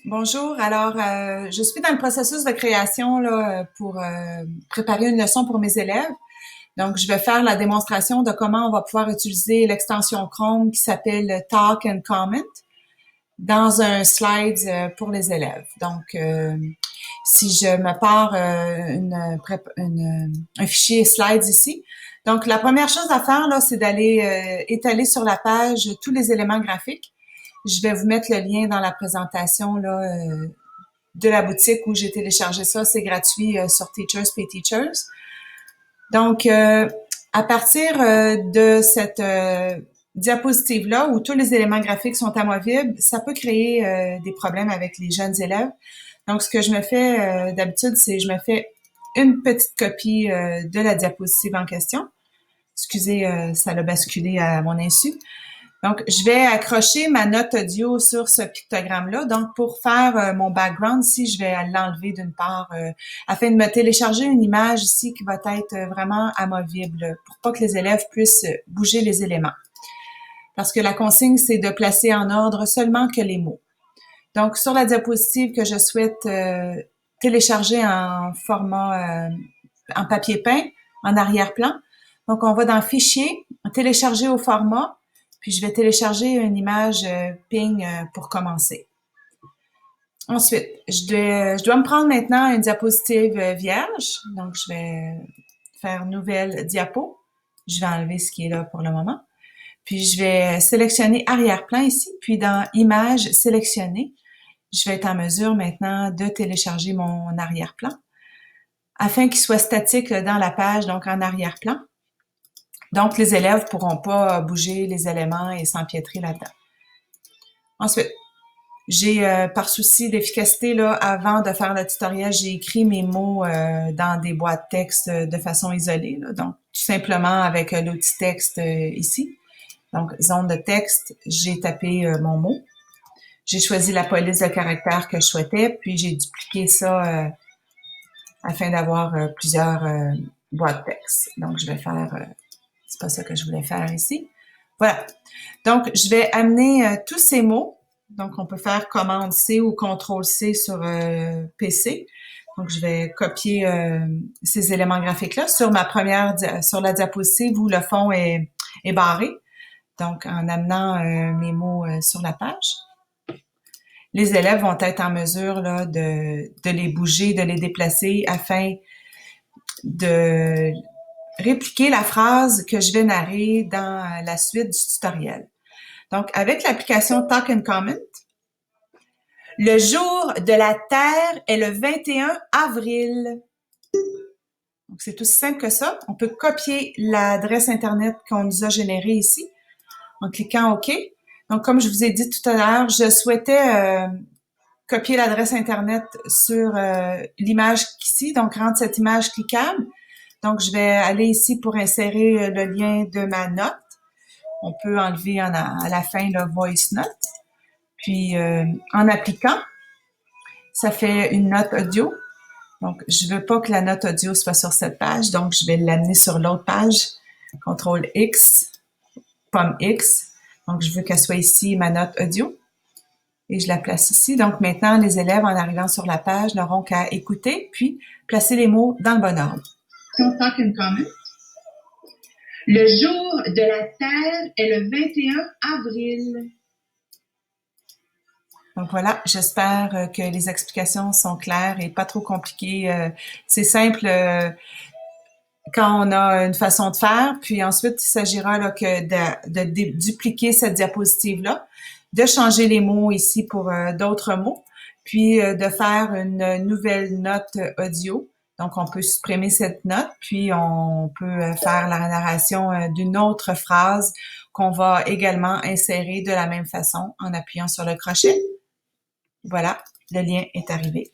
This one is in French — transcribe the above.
Bonjour. Alors, je suis dans le processus de création là, pour préparer une leçon pour mes élèves. Donc, je vais faire la démonstration de comment on va pouvoir utiliser l'extension Chrome qui s'appelle Talk and Comment dans un slide pour les élèves. Donc, si je me pars un fichier slides ici, donc la première chose à faire là, c'est d'aller étaler sur la page tous les éléments graphiques. Je vais vous mettre le lien dans la présentation là, de la boutique où j'ai téléchargé ça. C'est gratuit sur Teachers Pay Teachers. Donc, à partir de cette diapositive-là, où tous les éléments graphiques sont amovibles, ça peut créer des problèmes avec les jeunes élèves. Donc, ce que je me fais d'habitude, c'est je me fais une petite copie de la diapositive en question. Excusez, ça l'a basculé à mon insu. Donc, je vais accrocher ma note audio sur ce pictogramme-là. Donc, pour faire mon background ici, je vais l'enlever d'une part afin de me télécharger une image ici qui va être vraiment amovible pour pas que les élèves puissent bouger les éléments. Parce que la consigne, c'est de placer en ordre seulement que les mots. Donc, sur la diapositive que je souhaite télécharger en format en papier peint, en arrière-plan. Donc, on va dans Fichier, télécharger au format, puis je vais télécharger une image ping pour commencer. Ensuite, je dois me prendre maintenant une diapositive vierge. Donc, je vais faire Nouvelle diapo. Je vais enlever ce qui est là pour le moment. Puis, je vais sélectionner arrière-plan ici. Puis, dans Images sélectionnées, je vais être en mesure maintenant de télécharger mon arrière-plan afin qu'il soit statique dans la page, donc en arrière-plan. Donc, les élèves ne pourront pas bouger les éléments et s'empiétrer là-dedans. Ensuite, j'ai, par souci d'efficacité, là, avant de faire le tutoriel, j'ai écrit mes mots dans des boîtes texte de façon isolée. Là. Donc, tout simplement avec l'outil texte ici. Donc, zone de texte, j'ai tapé mon mot. J'ai choisi la police de caractère que je souhaitais, puis j'ai dupliqué ça afin d'avoir plusieurs boîtes texte. Donc, je vais faire... c'est pas ça que je voulais faire ici. Voilà. Donc, je vais amener tous ces mots. Donc, on peut faire commande C ou contrôle C sur PC. Donc, je vais copier ces éléments graphiques-là sur sur la diapositive où le fond est barré. Donc, en amenant mes mots sur la page. Les élèves vont être en mesure là, de les bouger, de les déplacer afin de répliquer la phrase que je vais narrer dans la suite du tutoriel. Donc, avec l'application Talk and Comment, le jour de la Terre est le 21 avril. Donc, c'est aussi simple que ça. On peut copier l'adresse Internet qu'on nous a générée ici en cliquant OK. Donc, comme je vous ai dit tout à l'heure, je souhaitais copier l'adresse Internet sur l'image ici, donc rendre cette image cliquable. Donc, je vais aller ici pour insérer le lien de ma note. On peut enlever à la fin le voice note. Puis, en appliquant, ça fait une note audio. Donc, je veux pas que la note audio soit sur cette page, donc je vais l'amener sur l'autre page. CTRL X, pomme X. Donc, je veux qu'elle soit ici, ma note audio. Et je la place ici. Donc, maintenant, les élèves, en arrivant sur la page, n'auront qu'à écouter, puis placer les mots dans le bon ordre. Talk and Comment. Le jour de la Terre est le 21 avril. Donc voilà, j'espère que les explications sont claires et pas trop compliquées. C'est simple quand on a une façon de faire, puis ensuite, il s'agira là, que de dupliquer cette diapositive-là, de changer les mots ici pour d'autres mots, puis de faire une nouvelle note audio. Donc, on peut supprimer cette note, puis on peut faire la narration d'une autre phrase qu'on va également insérer de la même façon en appuyant sur le crochet. Voilà, le lien est arrivé.